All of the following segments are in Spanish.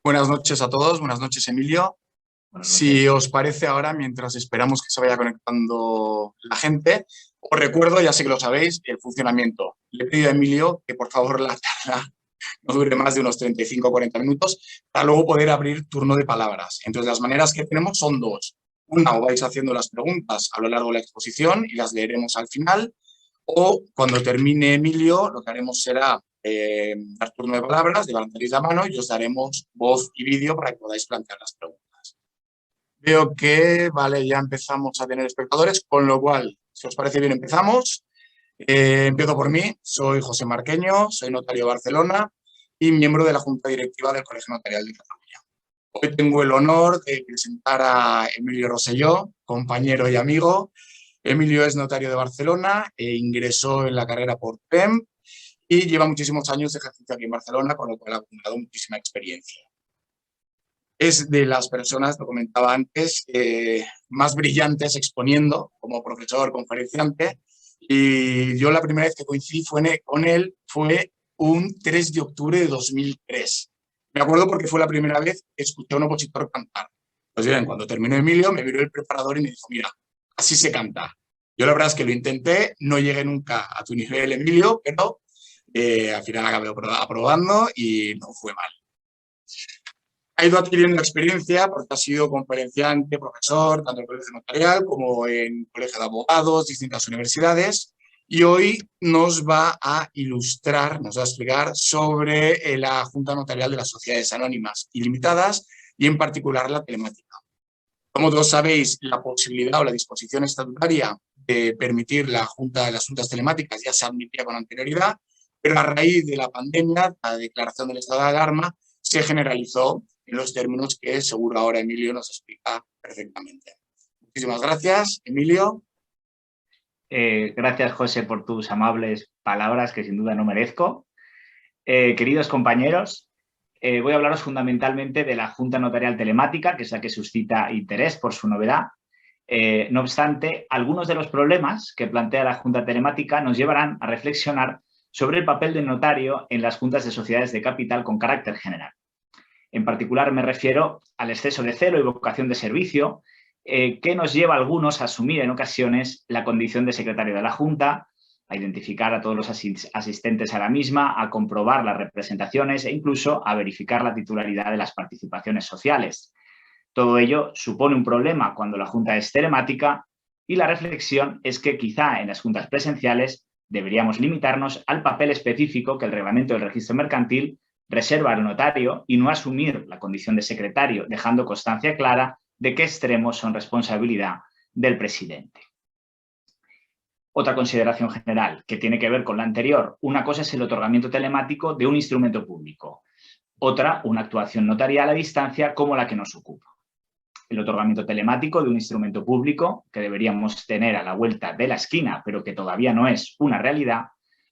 Buenas noches a todos, buenas noches Emilio. Buenas Si noches. os parece ahora, mientras esperamos que se vaya conectando la gente, os recuerdo, ya sé que lo sabéis, el funcionamiento. Le he pedido a Emilio que por favor la charla no dure más de unos 35 o 40 minutos para luego poder abrir turno de palabras. Entonces las maneras que tenemos son dos. Una, o vais haciendo las preguntas a lo largo de la exposición y las leeremos al final, o cuando termine Emilio, lo que haremos será dar turno de palabras, levantaréis la mano y os daremos voz y vídeo para que podáis plantear las preguntas. Veo que, vale, ya empezamos a tener espectadores, con lo cual, si os parece bien, empezamos. Empiezo por mí, soy José Marqueño, soy notario de Barcelona y miembro de la Junta Directiva del Colegio Notarial de Cataluña. Hoy tengo el honor de presentar a Emilio Rosselló, compañero y amigo. Emilio es notario de Barcelona e ingresó en la carrera por PEM y lleva muchísimos años de ejercicio aquí en Barcelona, con lo cual ha acumulado muchísima experiencia. Es de las personas, lo comentaba antes, más brillantes exponiendo como profesor, conferenciante, y yo la primera vez que coincidí con él fue un 3 de octubre de 2003. Me acuerdo porque fue la primera vez que escuché a un opositor cantar. Pues bien, cuando terminó Emilio, me miró el preparador y me dijo, mira, así se canta. Yo la verdad es que lo intenté, no llegué nunca a tu nivel, Emilio, pero al final acabé aprobando y no fue mal. Ha ido adquiriendo experiencia porque ha sido conferenciante, profesor, tanto en el colegio notarial como en colegio de abogados, distintas universidades, y hoy nos va a ilustrar, nos va a explicar sobre la Junta Notarial de las Sociedades Anónimas y Limitadas y en particular la telemática. Como todos sabéis, la posibilidad o la disposición estatutaria de permitir las juntas telemáticas ya se admitía con anterioridad, pero a raíz de la pandemia, la declaración del estado de alarma se generalizó en los términos que seguro ahora Emilio nos explica perfectamente. Muchísimas gracias, Emilio. Gracias, José, por tus amables palabras, que sin duda no merezco. Queridos compañeros, voy a hablaros fundamentalmente de la Junta Notarial Telemática, que es la que suscita interés por su novedad. No obstante, algunos de los problemas que plantea la Junta Telemática nos llevarán a reflexionar sobre el papel del notario en las juntas de sociedades de capital con carácter general. En particular me refiero al exceso de celo y vocación de servicio que nos lleva a algunos a asumir en ocasiones la condición de secretario de la Junta, a identificar a todos los asistentes a la misma, a comprobar las representaciones e incluso a verificar la titularidad de las participaciones sociales. Todo ello supone un problema cuando la Junta es telemática y la reflexión es que quizá en las juntas presenciales deberíamos limitarnos al papel específico que el reglamento del registro mercantil reserva al notario y no asumir la condición de secretario, dejando constancia clara de qué extremos son responsabilidad del presidente. Otra consideración general que tiene que ver con la anterior. Una cosa es el otorgamiento telemático de un instrumento público. Otra, una actuación notarial a distancia como la que nos ocupa. El otorgamiento telemático de un instrumento público, que deberíamos tener a la vuelta de la esquina, pero que todavía no es una realidad,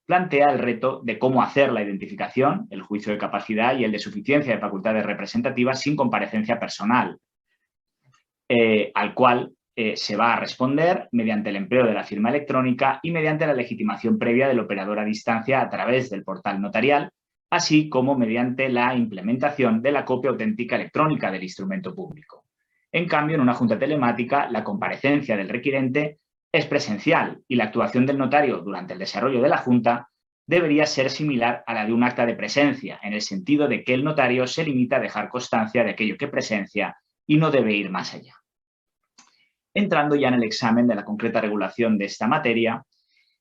plantea el reto de cómo hacer la identificación, el juicio de capacidad y el de suficiencia de facultades representativas sin comparecencia personal, al cual se va a responder mediante el empleo de la firma electrónica y mediante la legitimación previa del operador a distancia a través del portal notarial, así como mediante la implementación de la copia auténtica electrónica del instrumento público. En cambio, en una junta telemática, la comparecencia del requirente es presencial y la actuación del notario durante el desarrollo de la junta debería ser similar a la de un acta de presencia, en el sentido de que el notario se limita a dejar constancia de aquello que presencia y no debe ir más allá. Entrando ya en el examen de la concreta regulación de esta materia,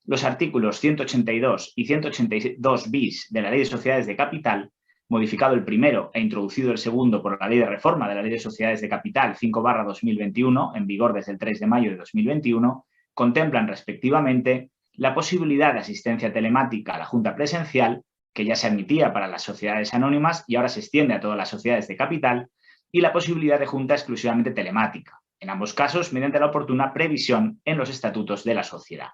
los artículos 182 y 182 bis de la Ley de Sociedades de Capital, modificado el primero e introducido el segundo por la Ley de Reforma de la Ley de Sociedades de Capital 5/2021, en vigor desde el 3 de mayo de 2021, contemplan respectivamente la posibilidad de asistencia telemática a la junta presencial, que ya se admitía para las sociedades anónimas y ahora se extiende a todas las sociedades de capital, y la posibilidad de junta exclusivamente telemática, en ambos casos mediante la oportuna previsión en los estatutos de la sociedad.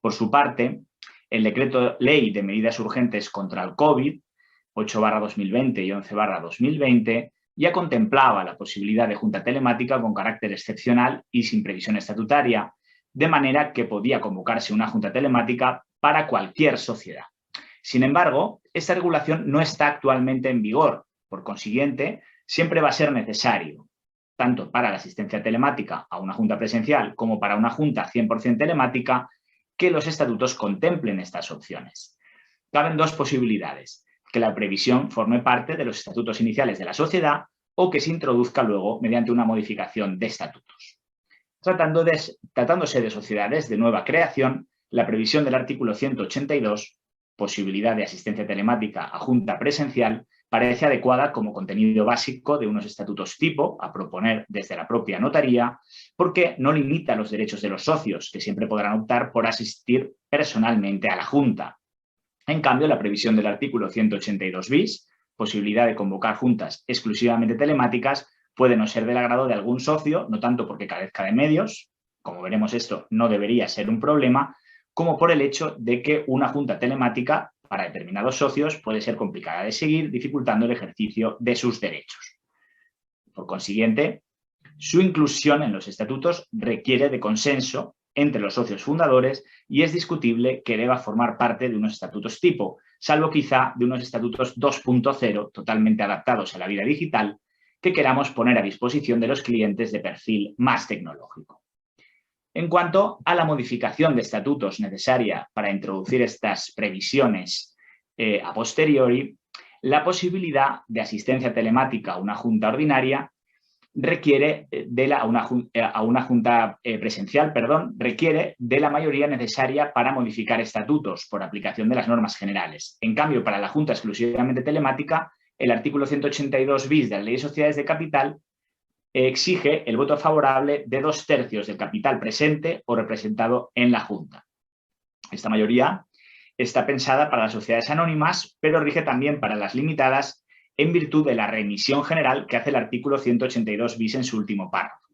Por su parte, el Decreto Ley de Medidas Urgentes contra el COVID, 8/2020 y 11/2020, ya contemplaba la posibilidad de junta telemática con carácter excepcional y sin previsión estatutaria, de manera que podía convocarse una junta telemática para cualquier sociedad. Sin embargo, esta regulación no está actualmente en vigor Por consiguiente, siempre va a ser necesario, tanto para la asistencia telemática a una junta presencial como para una junta 100% telemática, que los estatutos contemplen estas opciones. Caben dos posibilidades: que la previsión forme parte de los estatutos iniciales de la sociedad o que se introduzca luego mediante una modificación de estatutos. Tratándose de sociedades de nueva creación, la previsión del artículo 182, posibilidad de asistencia telemática a junta presencial, parece adecuada como contenido básico de unos estatutos tipo a proponer desde la propia notaría, porque no limita los derechos de los socios, que siempre podrán optar por asistir personalmente a la junta. En cambio, la previsión del artículo 182 bis, posibilidad de convocar juntas exclusivamente telemáticas, puede no ser del agrado de algún socio, no tanto porque carezca de medios, como veremos esto no debería ser un problema, como por el hecho de que una junta telemática para determinados socios puede ser complicada de seguir, dificultando el ejercicio de sus derechos. Por consiguiente, su inclusión en los estatutos requiere de consenso entre los socios fundadores y es discutible que deba formar parte de unos estatutos tipo, salvo quizá de unos estatutos 2.0 totalmente adaptados a la vida digital que queramos poner a disposición de los clientes de perfil más tecnológico. En cuanto a la modificación de estatutos necesaria para introducir estas previsiones a posteriori, la posibilidad de asistencia telemática a una junta ordinaria requiere a una junta presencial, requiere de la mayoría necesaria para modificar estatutos por aplicación de las normas generales. En cambio, para la junta exclusivamente telemática, el artículo 182 bis de la Ley de Sociedades de Capital exige el voto favorable de 2/3 del capital presente o representado en la junta. Esta mayoría está pensada para las sociedades anónimas, pero rige también para las limitadas en virtud de la remisión general que hace el artículo 182 bis en su último párrafo.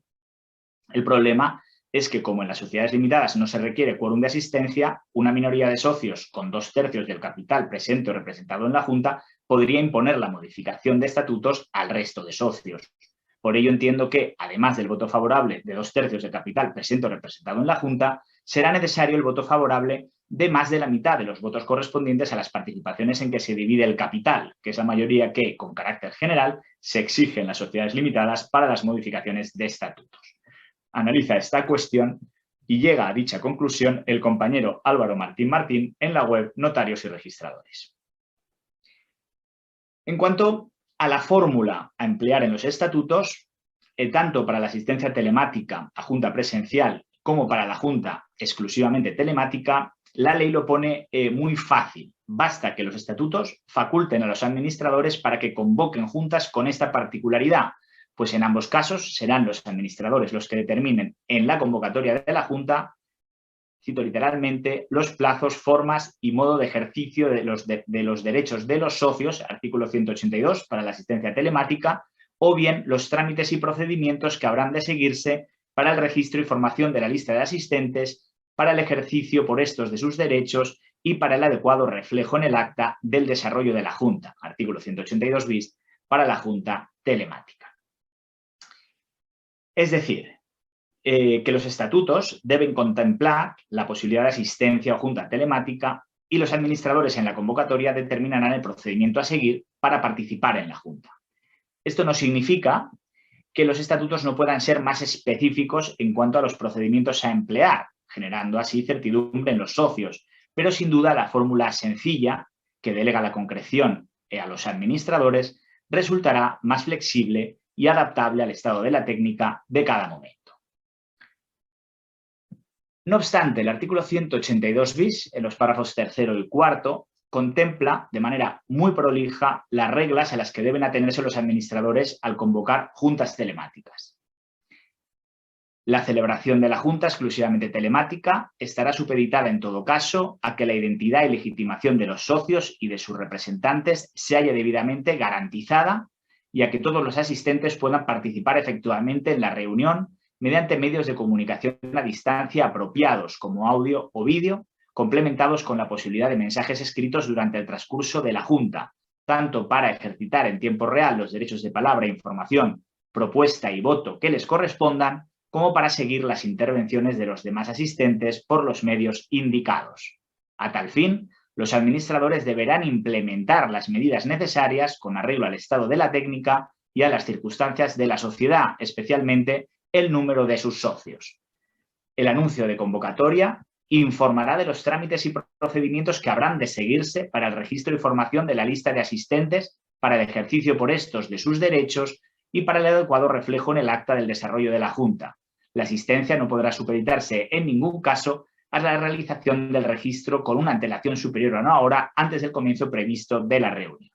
El problema es que, como en las sociedades limitadas no se requiere quórum de asistencia, una minoría de socios con 2/3 del capital presente o representado en la Junta podría imponer la modificación de estatutos al resto de socios. Por ello entiendo que, además del voto favorable de 2/3 del capital presente o representado en la Junta, será necesario el voto favorable de más de la mitad de los votos correspondientes a las participaciones en que se divide el capital, que es la mayoría que, con carácter general, se exige en las sociedades limitadas para las modificaciones de estatutos. Analiza esta cuestión y llega a dicha conclusión el compañero Álvaro Martín Martín en la web Notarios y Registradores. En cuanto a la fórmula a emplear en los estatutos, tanto para la asistencia telemática a junta presencial como para la junta exclusivamente telemática, la ley lo pone muy fácil. Basta que los estatutos faculten a los administradores para que convoquen juntas con esta particularidad, pues en ambos casos serán los administradores los que determinen en la convocatoria de la junta, cito literalmente, los plazos, formas y modo de ejercicio de los derechos de los socios, artículo 182 para la asistencia telemática, o bien los trámites y procedimientos que habrán de seguirse para el registro y formación de la lista de asistentes, para el ejercicio por estos de sus derechos y para el adecuado reflejo en el acta del desarrollo de la Junta, artículo 182 bis, para la Junta telemática. Es decir, que los estatutos deben contemplar la posibilidad de asistencia o junta telemática y los administradores en la convocatoria determinarán el procedimiento a seguir para participar en la Junta. Esto no significa que los estatutos no puedan ser más específicos en cuanto a los procedimientos a emplear, generando así certidumbre en los socios, pero sin duda la fórmula sencilla, que delega la concreción a los administradores, resultará más flexible y adaptable al estado de la técnica de cada momento. No obstante, el artículo 182 bis, en los párrafos 3º y 4º, contempla de manera muy prolija las reglas a las que deben atenerse los administradores al convocar juntas telemáticas. La celebración de la junta exclusivamente telemática estará supeditada en todo caso a que la identidad y legitimación de los socios y de sus representantes se haya debidamente garantizada y a que todos los asistentes puedan participar efectivamente en la reunión mediante medios de comunicación a distancia apropiados como audio o vídeo, complementados con la posibilidad de mensajes escritos durante el transcurso de la Junta, tanto para ejercitar en tiempo real los derechos de palabra, información, propuesta y voto que les correspondan, como para seguir las intervenciones de los demás asistentes por los medios indicados. A tal fin, Los administradores deberán implementar las medidas necesarias con arreglo al estado de la técnica y a las circunstancias de la sociedad, especialmente el número de sus socios. El anuncio de convocatoria informará de los trámites y procedimientos que habrán de seguirse para el registro y formación de la lista de asistentes, para el ejercicio por estos de sus derechos y para el adecuado reflejo en el acta del desarrollo de la Junta. La asistencia no podrá supeditarse en ningún caso a la realización del registro con una antelación superior a una hora antes del comienzo previsto de la reunión.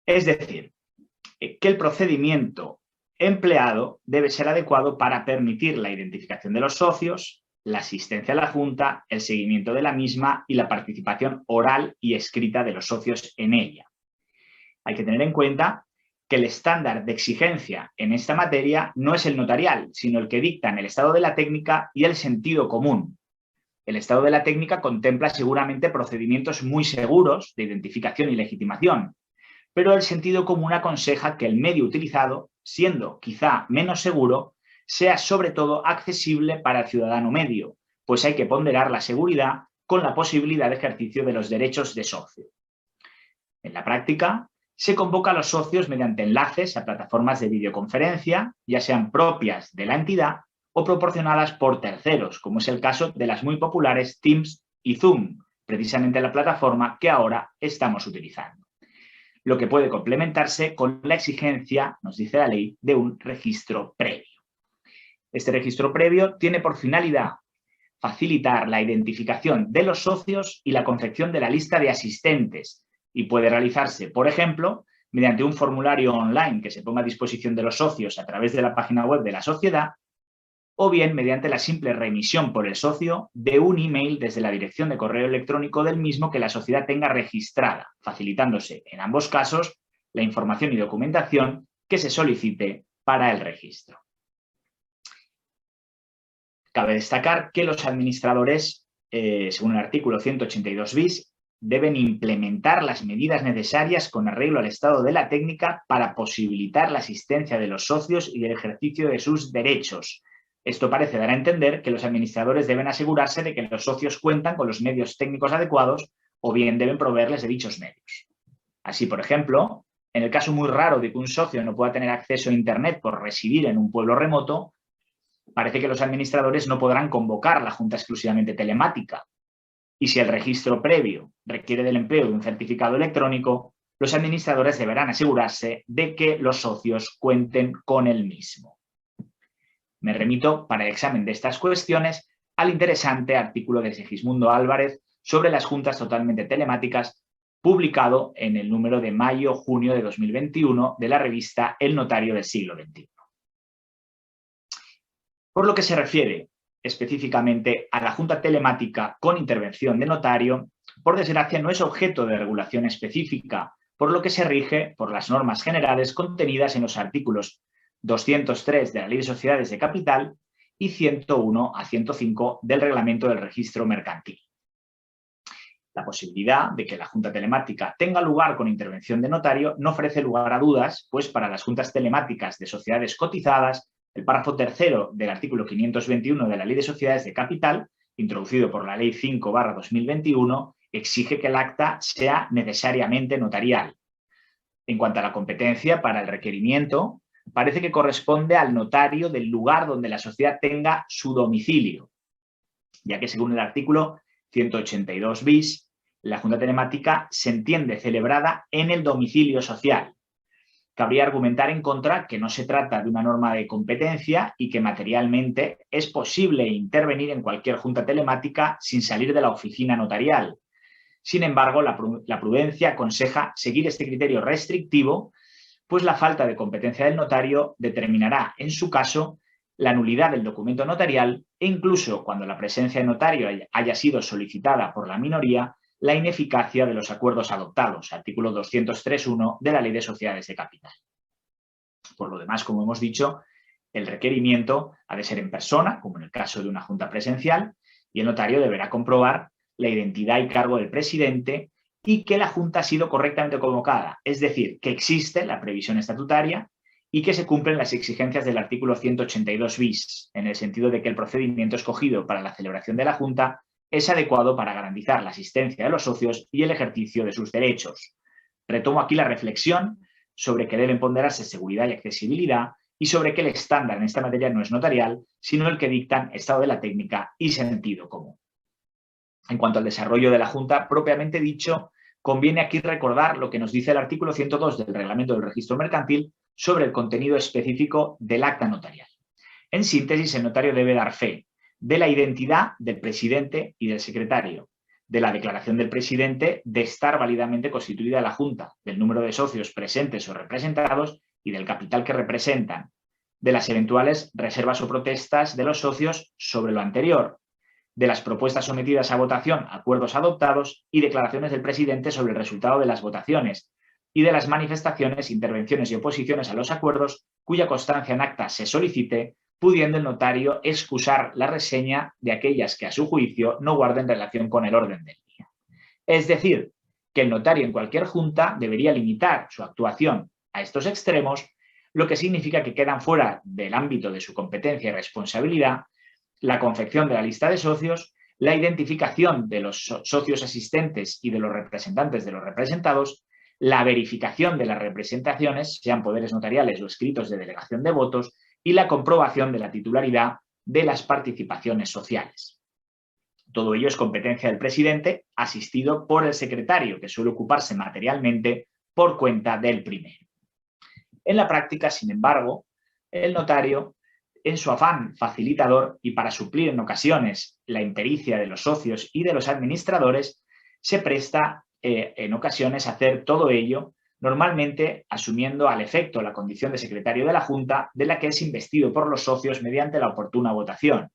Es decir, que el procedimiento empleado debe ser adecuado para permitir la identificación de los socios, la asistencia a la Junta, el seguimiento de la misma y la participación oral y escrita de los socios en ella. Hay que tener en cuenta que el estándar de exigencia en esta materia no es el notarial, sino el que dictan el estado de la técnica y el sentido común. El estado de la técnica contempla seguramente procedimientos muy seguros de identificación y legitimación, pero el sentido común aconseja que el medio utilizado, siendo quizá menos seguro, sea sobre todo accesible para el ciudadano medio, pues hay que ponderar la seguridad con la posibilidad de ejercicio de los derechos de socio. En la práctica, se convoca a los socios mediante enlaces a plataformas de videoconferencia, ya sean propias de la entidad o proporcionadas por terceros, como es el caso de las muy populares Teams y Zoom, precisamente la plataforma que ahora estamos utilizando. Lo que puede complementarse con la exigencia, nos dice la ley, de un registro previo. Este registro previo tiene por finalidad facilitar la identificación de los socios y la confección de la lista de asistentes, y puede realizarse, por ejemplo, mediante un formulario online que se ponga a disposición de los socios a través de la página web de la sociedad, o bien mediante la simple remisión por el socio de un email desde la dirección de correo electrónico del mismo que la sociedad tenga registrada, facilitándose en ambos casos la información y documentación que se solicite para el registro. Cabe destacar que los administradores, según el artículo 182 bis, deben implementar las medidas necesarias con arreglo al estado de la técnica para posibilitar la asistencia de los socios y el ejercicio de sus derechos. Esto parece dar a entender que los administradores deben asegurarse de que los socios cuentan con los medios técnicos adecuados o bien deben proveerles de dichos medios. Así, por ejemplo, en el caso muy raro de que un socio no pueda tener acceso a Internet por residir en un pueblo remoto, parece que los administradores no podrán convocar la junta exclusivamente telemática. Y si el registro previo requiere del empleo de un certificado electrónico, los administradores deberán asegurarse de que los socios cuenten con el mismo. Me remito para el examen de estas cuestiones al interesante artículo de Segismundo Álvarez sobre las juntas totalmente telemáticas, publicado en el número de mayo-junio de 2021 de la revista El Notario del siglo XXI. Por lo que se refiere específicamente a la junta telemática con intervención de notario, por desgracia no es objeto de regulación específica, por lo que se rige por las normas generales contenidas en los artículos 203 de la Ley de Sociedades de Capital y 101 a 105 del Reglamento del Registro Mercantil. La posibilidad de que la junta telemática tenga lugar con intervención de notario no ofrece lugar a dudas, pues para las juntas telemáticas de sociedades cotizadas, el párrafo tercero del artículo 521 de la Ley de Sociedades de Capital, introducido por la Ley 5/2021, exige que el acta sea necesariamente notarial. En cuanto a la competencia para el requerimiento, parece que corresponde al notario del lugar donde la sociedad tenga su domicilio, ya que según el artículo 182 bis, la junta telemática se entiende celebrada en el domicilio social. Cabría argumentar en contra que no se trata de una norma de competencia y que materialmente es posible intervenir en cualquier junta telemática sin salir de la oficina notarial. Sin embargo, la prudencia aconseja seguir este criterio restrictivo, pues la falta de competencia del notario determinará, en su caso, la nulidad del documento notarial e incluso cuando la presencia de notario haya sido solicitada por la minoría, la ineficacia de los acuerdos adoptados, artículo 203.1 de la Ley de Sociedades de Capital. Por lo demás, como hemos dicho, el requerimiento ha de ser en persona, como en el caso de una junta presencial, y el notario deberá comprobar la identidad y cargo del presidente y que la junta ha sido correctamente convocada, es decir, que existe la previsión estatutaria y que se cumplen las exigencias del artículo 182 bis, en el sentido de que el procedimiento escogido para la celebración de la junta es adecuado para garantizar la asistencia de los socios y el ejercicio de sus derechos. Retomo aquí la reflexión sobre que deben ponderarse seguridad y accesibilidad y sobre que el estándar en esta materia no es notarial, sino el que dictan estado de la técnica y sentido común. En cuanto al desarrollo de la Junta propiamente dicho, conviene aquí recordar lo que nos dice el artículo 102 del Reglamento del Registro Mercantil sobre el contenido específico del acta notarial. En síntesis, el notario debe dar fe de la identidad del presidente y del secretario, de la declaración del presidente de estar válidamente constituida la Junta, del número de socios presentes o representados y del capital que representan, de las eventuales reservas o protestas de los socios sobre lo anterior, de las propuestas sometidas a votación, acuerdos adoptados y declaraciones del presidente sobre el resultado de las votaciones, y de las manifestaciones, intervenciones y oposiciones a los acuerdos cuya constancia en acta se solicite, pudiendo el notario excusar la reseña de aquellas que a su juicio no guarden relación con el orden del día. Es decir, que el notario en cualquier junta debería limitar su actuación a estos extremos, lo que significa que quedan fuera del ámbito de su competencia y responsabilidad la confección de la lista de socios, la identificación de los socios asistentes y de los representantes de los representados, la verificación de las representaciones, sean poderes notariales o escritos de delegación de votos, y la comprobación de la titularidad de las participaciones sociales. Todo ello es competencia del presidente, asistido por el secretario, que suele ocuparse materialmente por cuenta del primero. En la práctica, sin embargo, el notario, en su afán facilitador y para suplir en ocasiones la impericia de los socios y de los administradores, se presta en ocasiones a hacer todo ello, normalmente asumiendo al efecto la condición de secretario de la Junta, de la que es investido por los socios mediante la oportuna votación.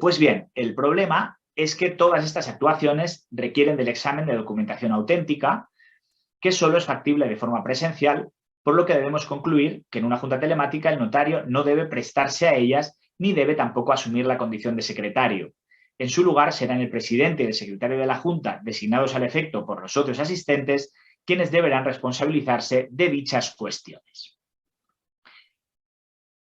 Pues bien, el problema es que todas estas actuaciones requieren del examen de documentación auténtica, que solo es factible de forma presencial, por lo que debemos concluir que en una junta telemática el notario no debe prestarse a ellas ni debe tampoco asumir la condición de secretario. En su lugar serán el presidente y el secretario de la junta, designados al efecto por los socios asistentes, quienes deberán responsabilizarse de dichas cuestiones.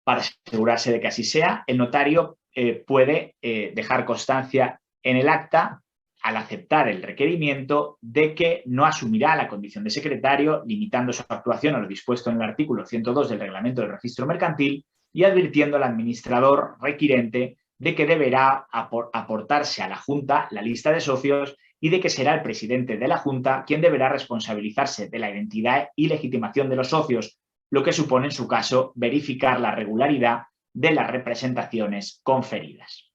Para asegurarse de que así sea, el notario puede dejar constancia en el acta, al aceptar el requerimiento, de que no asumirá la condición de secretario, limitando su actuación a lo dispuesto en el artículo 102 del Reglamento del Registro Mercantil y advirtiendo al administrador requirente de que deberá aportarse a la Junta la lista de socios y de que será el presidente de la Junta quien deberá responsabilizarse de la identidad y legitimación de los socios, lo que supone en su caso verificar la regularidad de las representaciones conferidas.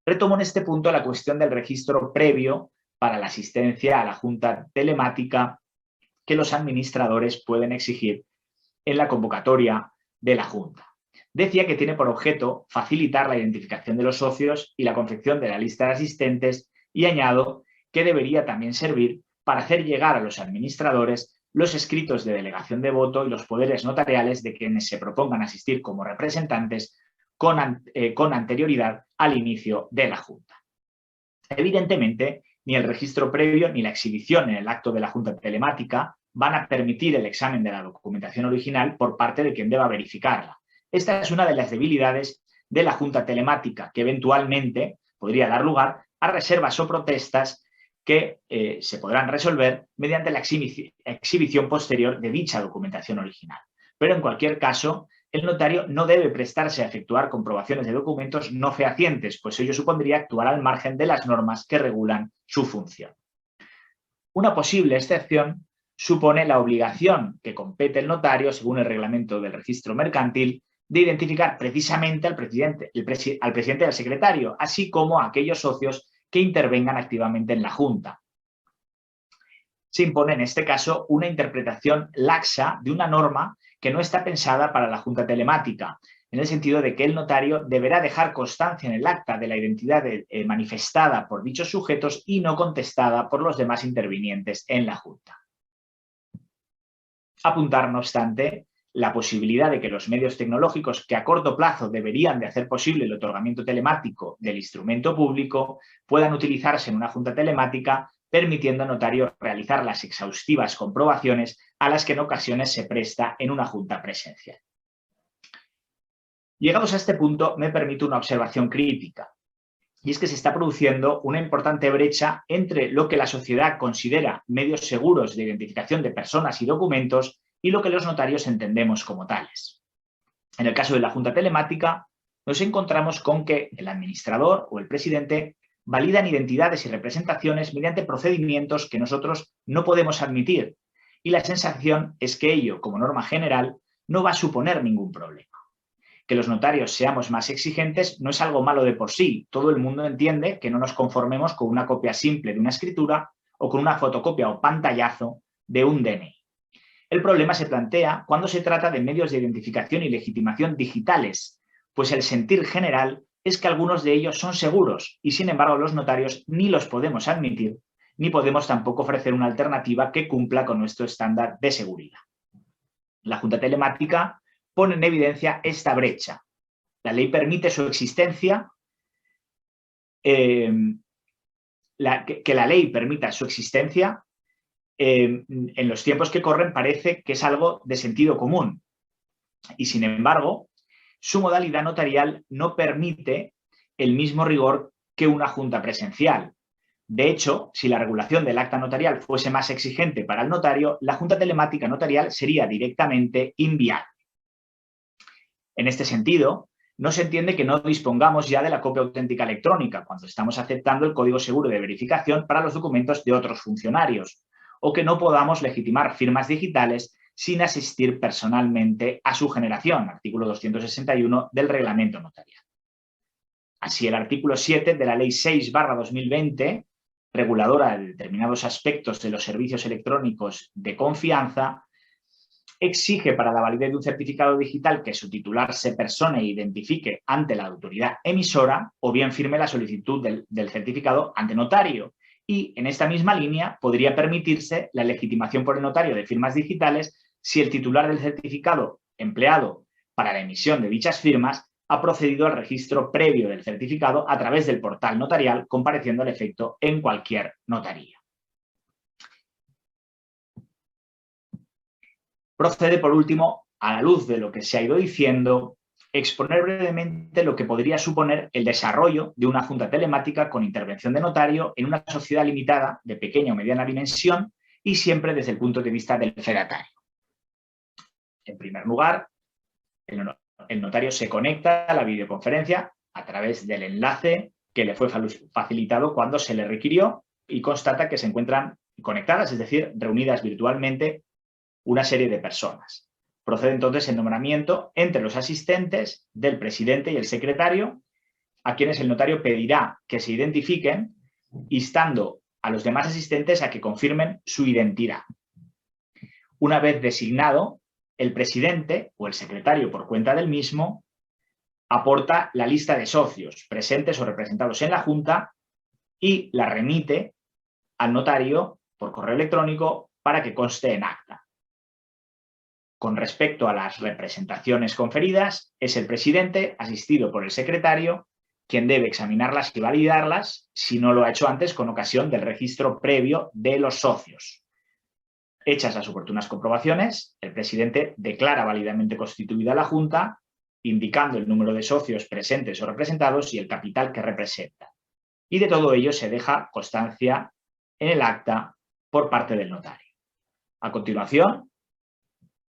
Retomo en este punto la cuestión del registro previo para la asistencia a la junta telemática que los administradores pueden exigir en la convocatoria de la junta. Decía que tiene por objeto facilitar la identificación de los socios y la confección de la lista de asistentes, y añado que debería también servir para hacer llegar a los administradores los escritos de delegación de voto y los poderes notariales de quienes se propongan asistir como representantes con anterioridad al inicio de la Junta. Evidentemente, ni el registro previo ni la exhibición en el acto de la Junta telemática van a permitir el examen de la documentación original por parte de quien deba verificarla. Esta es una de las debilidades de la Junta telemática, que eventualmente podría dar lugar a reservas o protestas que se podrán resolver mediante la exhibición posterior de dicha documentación original. Pero en cualquier caso, el notario no debe prestarse a efectuar comprobaciones de documentos no fehacientes, pues ello supondría actuar al margen de las normas que regulan su función. Una posible excepción supone la obligación que compete el notario, según el reglamento del registro mercantil, de identificar precisamente al presidente y al secretario, así como a aquellos socios que intervengan activamente en la Junta. Se impone en este caso una interpretación laxa de una norma que no está pensada para la junta telemática, en el sentido de que el notario deberá dejar constancia en el acta de la identidad manifestada por dichos sujetos y no contestada por los demás intervinientes en la junta. Apuntar, no obstante, la posibilidad de que los medios tecnológicos que a corto plazo deberían de hacer posible el otorgamiento telemático del instrumento público puedan utilizarse en una junta telemática, permitiendo al notario realizar las exhaustivas comprobaciones a las que en ocasiones se presta en una junta presencial. Llegados a este punto, me permito una observación crítica, y es que se está produciendo una importante brecha entre lo que la sociedad considera medios seguros de identificación de personas y documentos y lo que los notarios entendemos como tales. En el caso de la junta telemática, nos encontramos con que el administrador o el presidente validan identidades y representaciones mediante procedimientos que nosotros no podemos admitir, y la sensación es que ello, como norma general, no va a suponer ningún problema. Que los notarios seamos más exigentes no es algo malo de por sí. Todo el mundo entiende que no nos conformemos con una copia simple de una escritura o con una fotocopia o pantallazo de un DNI. El problema se plantea cuando se trata de medios de identificación y legitimación digitales, pues el sentir general es que algunos de ellos son seguros y, sin embargo, los notarios ni los podemos admitir, ni podemos tampoco ofrecer una alternativa que cumpla con nuestro estándar de seguridad. La junta telemática pone en evidencia esta brecha. La ley permite su existencia, que la ley permita su existencia en los tiempos que corren parece que es algo de sentido común. Y sin embargo, su modalidad notarial no permite el mismo rigor que una junta presencial. De hecho, si la regulación del acta notarial fuese más exigente para el notario, la junta telemática notarial sería directamente inviable. En este sentido, no se entiende que no dispongamos ya de la copia auténtica electrónica cuando estamos aceptando el código seguro de verificación para los documentos de otros funcionarios, o que no podamos legitimar firmas digitales sin asistir personalmente a su generación, artículo 261 del Reglamento Notarial. Así, el artículo 7 de la Ley 6/2020, reguladora de determinados aspectos de los servicios electrónicos de confianza, exige para la validez de un certificado digital que su titular se persone e identifique ante la autoridad emisora o bien firme la solicitud del certificado ante notario. Y en esta misma línea podría permitirse la legitimación por el notario de firmas digitales si el titular del certificado empleado para la emisión de dichas firmas ha procedido al registro previo del certificado a través del portal notarial, compareciendo al efecto en cualquier notaría. Procede, por último, a la luz de lo que se ha ido diciendo, exponer brevemente lo que podría suponer el desarrollo de una junta telemática con intervención de notario en una sociedad limitada de pequeña o mediana dimensión y siempre desde el punto de vista del fedatario. En primer lugar, el notario se conecta a la videoconferencia a través del enlace que le fue facilitado cuando se le requirió y constata que se encuentran conectadas, es decir, reunidas virtualmente una serie de personas. Procede entonces el nombramiento entre los asistentes del presidente y el secretario, a quienes el notario pedirá que se identifiquen, instando a los demás asistentes a que confirmen su identidad. Una vez designado, el presidente o el secretario por cuenta del mismo aporta la lista de socios presentes o representados en la junta y la remite al notario por correo electrónico para que conste en acta. Con respecto a las representaciones conferidas, es el presidente, asistido por el secretario, quien debe examinarlas y validarlas, si no lo ha hecho antes con ocasión del registro previo de los socios. Hechas las oportunas comprobaciones, el presidente declara válidamente constituida la Junta, indicando el número de socios presentes o representados y el capital que representa. Y de todo ello se deja constancia en el acta por parte del notario. A continuación,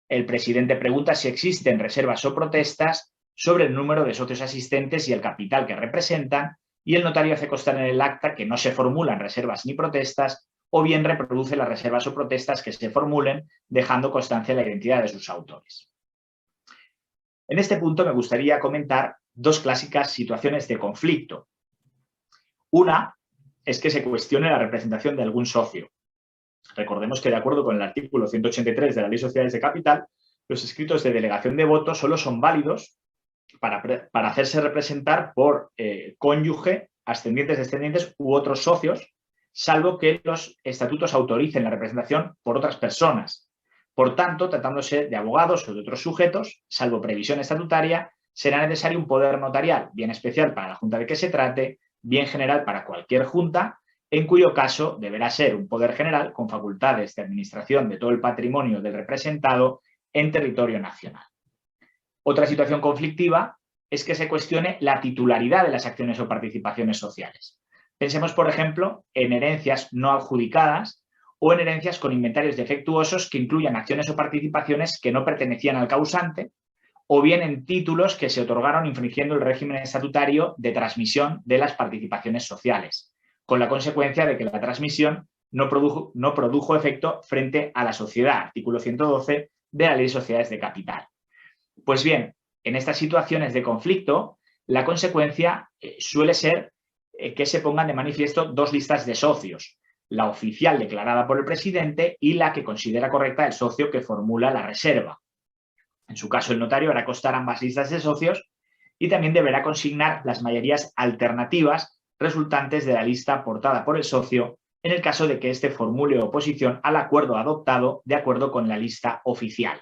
el presidente pregunta si existen reservas o protestas sobre el número de socios asistentes y el capital que representan, y el notario hace constar en el acta que no se formulan reservas ni protestas, o bien reproduce las reservas o protestas que se formulen, dejando constancia de la identidad de sus autores. En este punto me gustaría comentar dos clásicas situaciones de conflicto. Una es que se cuestione la representación de algún socio. Recordemos que, de acuerdo con el artículo 183 de la Ley de Sociedades de Capital, los escritos de delegación de voto solo son válidos para hacerse representar por cónyuge, ascendientes, descendientes u otros socios, salvo que los estatutos autoricen la representación por otras personas. Por tanto, tratándose de abogados o de otros sujetos, salvo previsión estatutaria, será necesario un poder notarial, bien especial para la junta de que se trate, bien general para cualquier junta, en cuyo caso deberá ser un poder general con facultades de administración de todo el patrimonio del representado en territorio nacional. Otra situación conflictiva es que se cuestione la titularidad de las acciones o participaciones sociales. Pensemos, por ejemplo, en herencias no adjudicadas o en herencias con inventarios defectuosos que incluyan acciones o participaciones que no pertenecían al causante, o bien en títulos que se otorgaron infringiendo el régimen estatutario de transmisión de las participaciones sociales, con la consecuencia de que la transmisión no produjo efecto frente a la sociedad, artículo 112 de la Ley de Sociedades de Capital. Pues bien, en estas situaciones de conflicto, la consecuencia suele ser que se pongan de manifiesto dos listas de socios, la oficial declarada por el presidente y la que considera correcta el socio que formula la reserva. En su caso, el notario hará constar ambas listas de socios y también deberá consignar las mayorías alternativas resultantes de la lista aportada por el socio en el caso de que éste formule oposición al acuerdo adoptado de acuerdo con la lista oficial.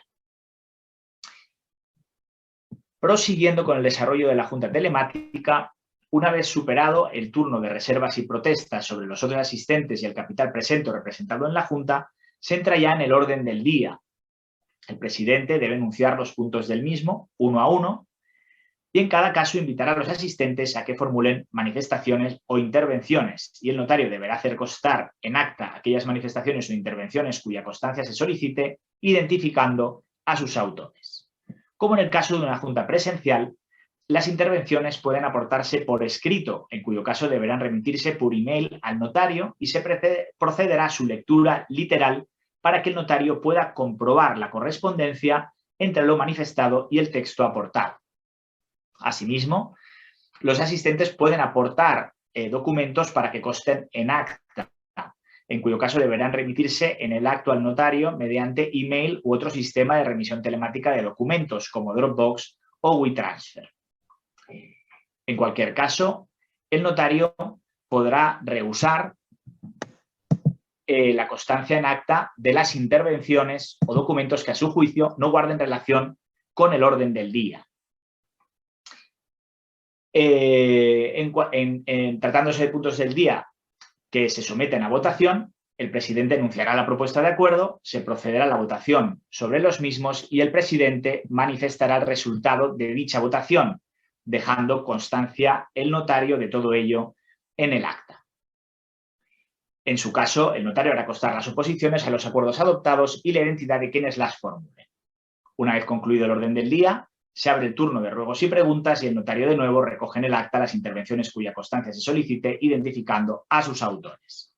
Prosiguiendo con el desarrollo de la Junta Telemática, una vez superado el turno de reservas y protestas sobre los otros asistentes y el capital presente o representado en la Junta, se entra ya en el orden del día. El presidente debe enunciar los puntos del mismo, uno a uno, y en cada caso invitará a los asistentes a que formulen manifestaciones o intervenciones, y el notario deberá hacer constar en acta aquellas manifestaciones o intervenciones cuya constancia se solicite, identificando a sus autores. Como en el caso de una junta presencial, las intervenciones pueden aportarse por escrito, en cuyo caso deberán remitirse por email al notario y se procederá a su lectura literal para que el notario pueda comprobar la correspondencia entre lo manifestado y el texto aportado. Asimismo, los asistentes pueden aportar documentos para que consten en acta, en cuyo caso deberán remitirse en el acto al notario mediante email u otro sistema de remisión telemática de documentos como Dropbox o WeTransfer. En cualquier caso, el notario podrá rehusar la constancia en acta de las intervenciones o documentos que a su juicio no guarden relación con el orden del día. Tratándose de puntos del día que se someten a votación, el presidente enunciará la propuesta de acuerdo, se procederá a la votación sobre los mismos y el presidente manifestará el resultado de dicha votación, dejando constancia el notario de todo ello en el acta. En su caso, el notario hará constar las oposiciones a los acuerdos adoptados y la identidad de quienes las formulen. Una vez concluido el orden del día, se abre el turno de ruegos y preguntas y el notario de nuevo recoge en el acta las intervenciones cuya constancia se solicite, identificando a sus autores.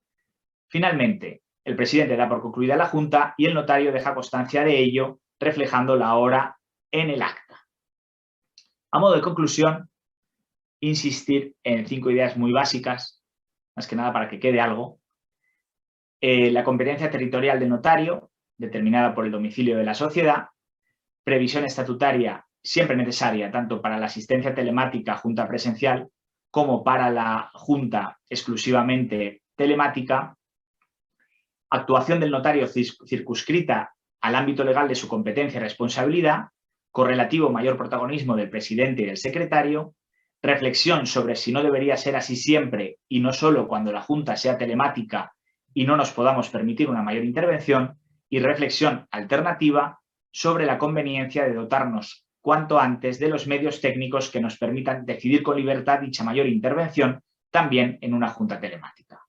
Finalmente, el presidente da por concluida la Junta y el notario deja constancia de ello, reflejando la hora en el acta. A modo de conclusión, insistir en 5 ideas muy básicas, más que nada para que quede algo. La competencia territorial del notario, determinada por el domicilio de la sociedad, previsión estatutaria siempre necesaria tanto para la asistencia telemática junta presencial como para la junta exclusivamente telemática, actuación del notario circunscrita al ámbito legal de su competencia y responsabilidad, correlativo mayor protagonismo del presidente y del secretario, reflexión sobre si no debería ser así siempre y no solo cuando la junta sea telemática y no nos podamos permitir una mayor intervención, y reflexión alternativa sobre la conveniencia de dotarnos cuanto antes de los medios técnicos que nos permitan decidir con libertad dicha mayor intervención también en una junta telemática.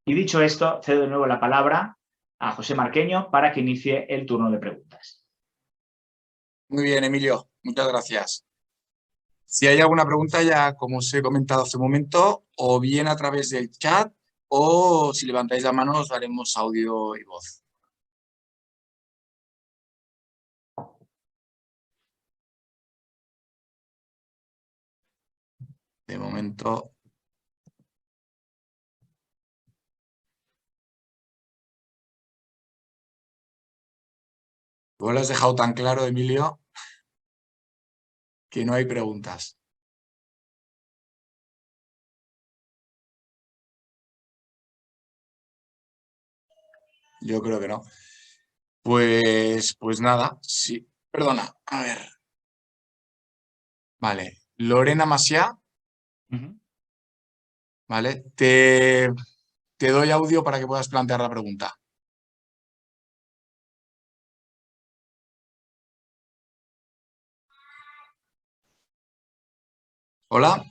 Y dicho esto, cedo de nuevo la palabra a José Marqueño para que inicie el turno de preguntas. Muy bien, Emilio, muchas gracias. Si hay alguna pregunta, ya como os he comentado hace un momento, o bien a través del chat, o si levantáis la mano os daremos audio y voz. De momento. Tú lo has dejado tan claro, Emilio, que no hay preguntas. Yo creo que no. Pues nada, sí. Perdona, a ver. Vale. Lorena Maciá. Vale. Te doy audio para que puedas plantear la pregunta. Hola.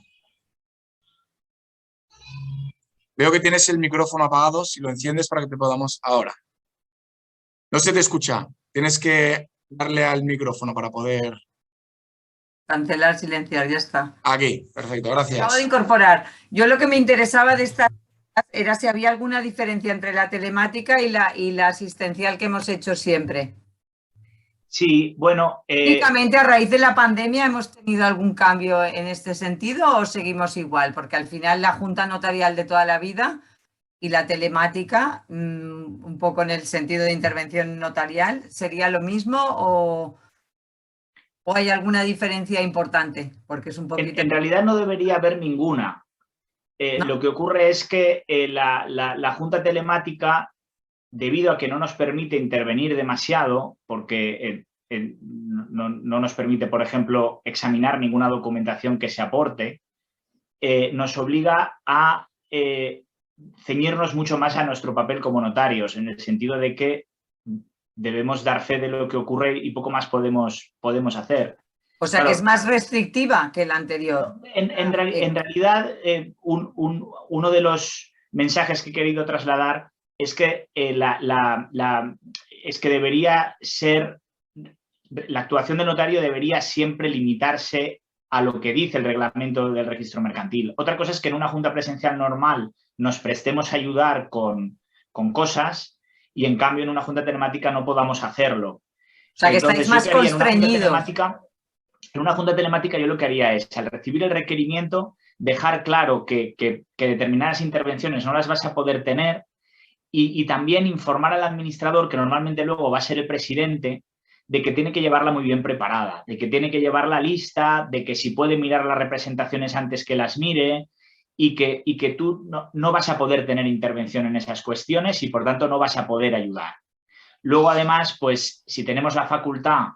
Veo que tienes el micrófono apagado. Si lo enciendes para que te podamos ahora. No se te escucha. Tienes que darle al micrófono para poder... Cancelar, silenciar, ya está. Aquí, perfecto, gracias. Acabo de incorporar. Yo lo que me interesaba de esta era si había alguna diferencia entre la telemática y la asistencial que hemos hecho siempre. Sí, bueno... ¿Únicamente a raíz de la pandemia hemos tenido algún cambio en este sentido o seguimos igual? Porque al final la Junta Notarial de toda la vida y la telemática, un poco en el sentido de intervención notarial, ¿sería lo mismo o hay alguna diferencia importante? Porque es un poquito... En realidad no debería haber ninguna. ¿No? Lo que ocurre es que la Junta Telemática, debido a que no nos permite intervenir demasiado, porque no nos permite, por ejemplo, examinar ninguna documentación que se aporte, nos obliga a ceñirnos mucho más a nuestro papel como notarios, en el sentido de que debemos dar fe de lo que ocurre y poco más podemos hacer. O sea, claro, que es más restrictiva que la anterior. En realidad, uno de los mensajes que he querido trasladar es que, es que debería ser, la actuación del notario debería siempre limitarse a lo que dice el reglamento del registro mercantil. Otra cosa es que en una junta presencial normal nos prestemos a ayudar con cosas y en cambio en una junta telemática no podamos hacerlo. O sea, que entonces, estáis más constreñidos. En una junta telemática yo lo que haría es, al recibir el requerimiento, dejar claro que determinadas intervenciones no las vas a poder tener y también informar al administrador, que normalmente luego va a ser el presidente, de que tiene que llevarla muy bien preparada, de que tiene que llevarla lista, de que si puede mirar las representaciones antes que las mire y que tú no vas a poder tener intervención en esas cuestiones y por tanto no vas a poder ayudar. Luego, además, pues si tenemos la facultad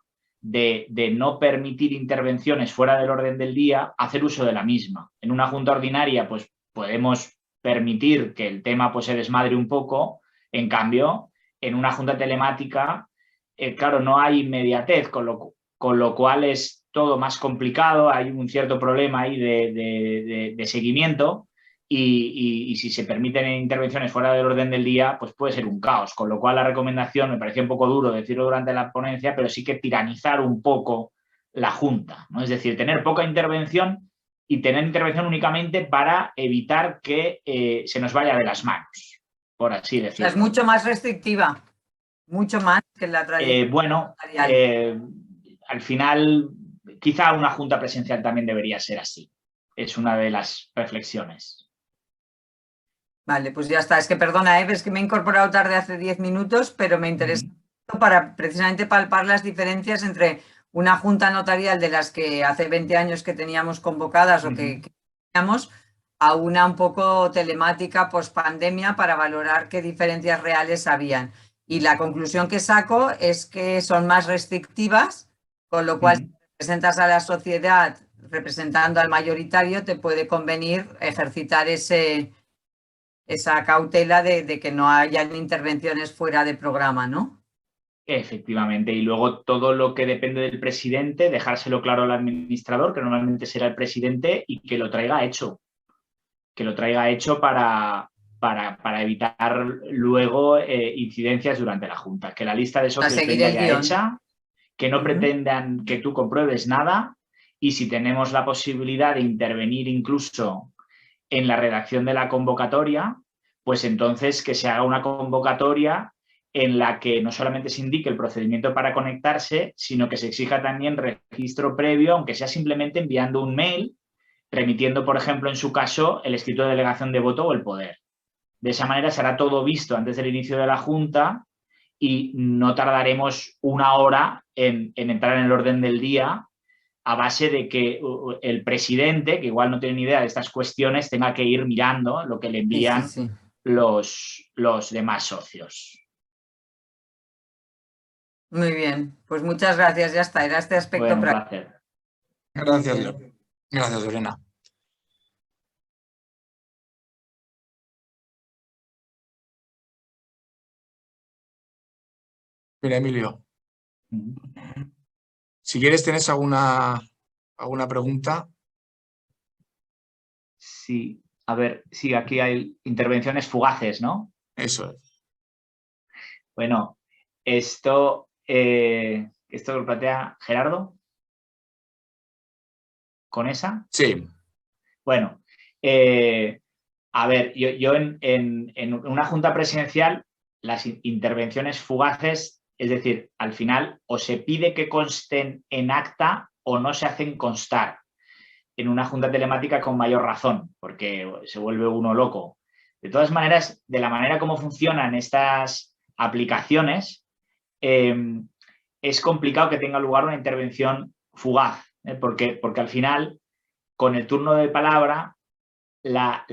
de no permitir intervenciones fuera del orden del día, hacer uso de la misma. En una junta ordinaria, pues podemos permitir que el tema pues, se desmadre un poco. En cambio, en una junta telemática, claro, no hay inmediatez, con lo cual es todo más complicado, hay un cierto problema ahí de seguimiento. Y si se permiten intervenciones fuera del orden del día, pues puede ser un caos. Con lo cual la recomendación, me parecía un poco duro decirlo durante la ponencia, pero sí que tiranizar un poco la Junta, ¿no? Es decir, tener poca intervención y tener intervención únicamente para evitar que se nos vaya de las manos, por así decirlo. O sea, es mucho más restrictiva, mucho más que la tradición. Bueno, al final, quizá una Junta presencial también debería ser así. Es una de las reflexiones. Vale, pues ya está. Es que perdona, es que me he incorporado tarde hace 10 minutos, pero me interesa para precisamente palpar las diferencias entre una junta notarial de las que hace 20 años que teníamos convocadas o que teníamos a una un poco telemática post pandemia para valorar qué diferencias reales habían. Y la conclusión que saco es que son más restrictivas, con lo cual si representas a la sociedad representando al mayoritario, te puede convenir ejercitar esa cautela de que no hayan intervenciones fuera de programa, ¿no? Efectivamente, y luego todo lo que depende del presidente, dejárselo claro al administrador, que normalmente será el presidente, y que lo traiga hecho. Que lo traiga hecho para evitar luego incidencias durante la Junta. Que la lista de socios venga ya hecha, que no pretendan que tú compruebes nada, y si tenemos la posibilidad de intervenir incluso en la redacción de la convocatoria, pues entonces que se haga una convocatoria en la que no solamente se indique el procedimiento para conectarse, sino que se exija también registro previo, aunque sea simplemente enviando un mail, remitiendo, por ejemplo, en su caso, el escrito de delegación de voto o el poder. De esa manera será todo visto antes del inicio de la Junta y no tardaremos una hora en entrar en el orden del día a base de que el presidente, que igual no tiene ni idea de estas cuestiones, tenga que ir mirando lo que le envían los demás socios. Muy bien, pues muchas gracias, ya está, era este aspecto bueno, práctico. Gracias, gracias, Lorena. Mira, Emilio, si quieres, ¿tienes alguna pregunta? Sí, a ver, sí, aquí hay intervenciones fugaces, ¿no? Eso es. Bueno, esto lo plantea Gerardo, con esa. Sí, Bueno, a ver, yo en una junta presidencial, las intervenciones fugaces, es decir, al final o se pide que consten en acta o no se hacen constar. En una junta telemática con mayor razón, porque se vuelve uno loco. De todas maneras, de la manera como funcionan estas aplicaciones, es complicado que tenga lugar una intervención fugaz, porque al final, con el turno de palabra, la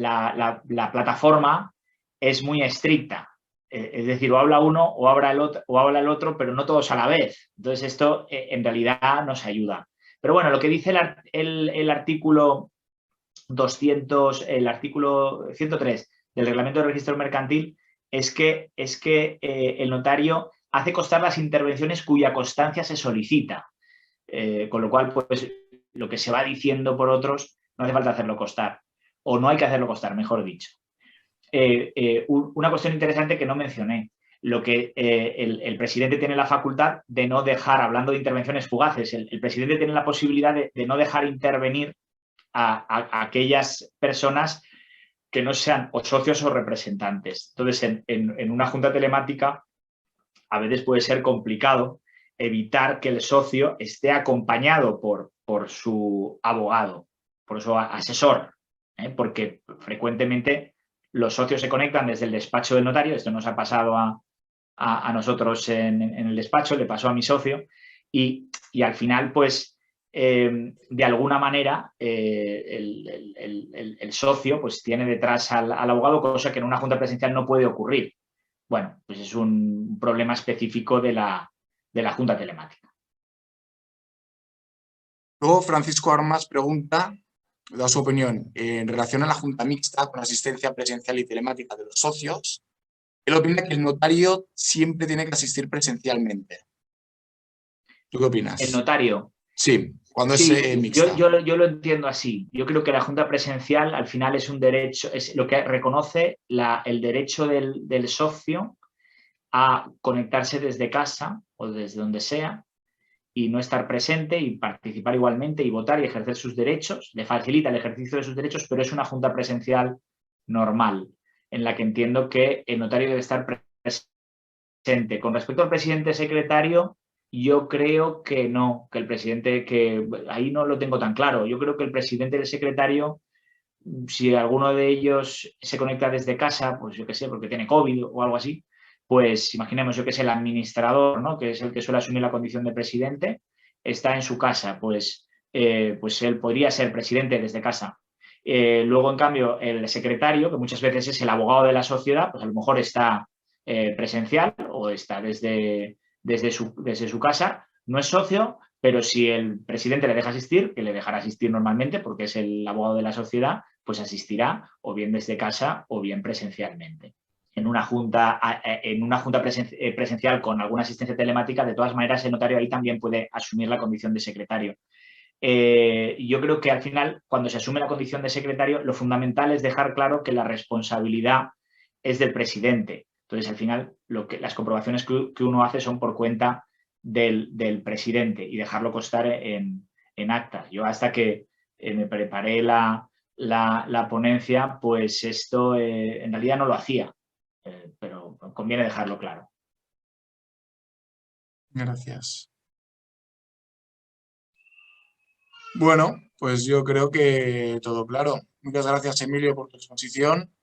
plataforma es muy estricta. Es decir, o habla uno o habla el otro, pero no todos a la vez. Entonces, esto en realidad nos ayuda. Pero bueno, lo que dice el artículo 103 del Reglamento de Registro Mercantil es que el notario hace constar las intervenciones cuya constancia se solicita. Con lo cual, pues, lo que se va diciendo por otros no hace falta hacerlo constar. O no hay que hacerlo constar, mejor dicho. Una cuestión interesante que no mencioné. Lo que el presidente tiene la facultad de no dejar, hablando de intervenciones fugaces, el presidente tiene la posibilidad de no dejar intervenir a aquellas personas que no sean o socios o representantes. Entonces, en una junta telemática a veces puede ser complicado evitar que el socio esté acompañado por su abogado, por su asesor, porque frecuentemente los socios se conectan desde el despacho del notario. Esto nos ha pasado a nosotros en el despacho, le pasó a mi socio, y al final, pues, de alguna manera, el socio pues tiene detrás al abogado, cosa que en una junta presencial no puede ocurrir. Bueno, pues es un problema específico de la junta telemática. Luego Francisco Armas pregunta, da su opinión, en relación a la junta mixta con asistencia presencial y telemática de los socios. Él opina que el notario siempre tiene que asistir presencialmente. ¿Tú qué opinas? El notario. Sí, cuando Sí, es mixta. yo lo entiendo así. Yo creo que la junta presencial al final es un derecho, es lo que reconoce el derecho del socio a conectarse desde casa o desde donde sea y no estar presente y participar igualmente y votar y ejercer sus derechos. Le facilita el ejercicio de sus derechos, pero es una junta presencial normal, en la que entiendo que el notario debe estar presente. Con respecto al presidente secretario, yo creo que no, que el presidente, que ahí no lo tengo tan claro. Yo creo que el presidente y el secretario, si alguno de ellos se conecta desde casa, pues yo qué sé, porque tiene COVID o algo así, pues imaginemos, yo que sé, el administrador, ¿no?, que es el que suele asumir la condición de presidente, está en su casa, pues él podría ser presidente desde casa. Luego, en cambio, el secretario, que muchas veces es el abogado de la sociedad, pues a lo mejor está presencial o está desde su casa, no es socio, pero si el presidente le deja asistir, que le dejará asistir normalmente porque es el abogado de la sociedad, pues asistirá o bien desde casa o bien presencialmente. En una junta presencial con alguna asistencia telemática, de todas maneras, el notario ahí también puede asumir la condición de secretario. Yo creo que al final, cuando se asume la condición de secretario, lo fundamental es dejar claro que la responsabilidad es del presidente. Entonces, al final, las comprobaciones que uno hace son por cuenta del presidente y dejarlo constar en acta. Yo, hasta que me preparé la ponencia, pues esto en realidad no lo hacía, pero conviene dejarlo claro. Gracias. Bueno, pues yo creo que todo claro. Muchas gracias, Emilio, por tu exposición,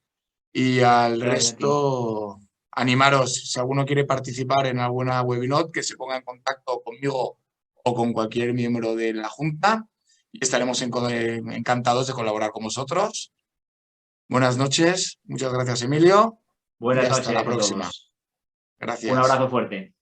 y al Gracias a ti. resto, animaros, si alguno quiere participar en alguna webinar, que se ponga en contacto conmigo o con cualquier miembro de la Junta y estaremos encantados de colaborar con vosotros. Buenas noches, muchas gracias, Emilio, y Buenas hasta la noches a próxima. todos. Gracias. Un abrazo fuerte.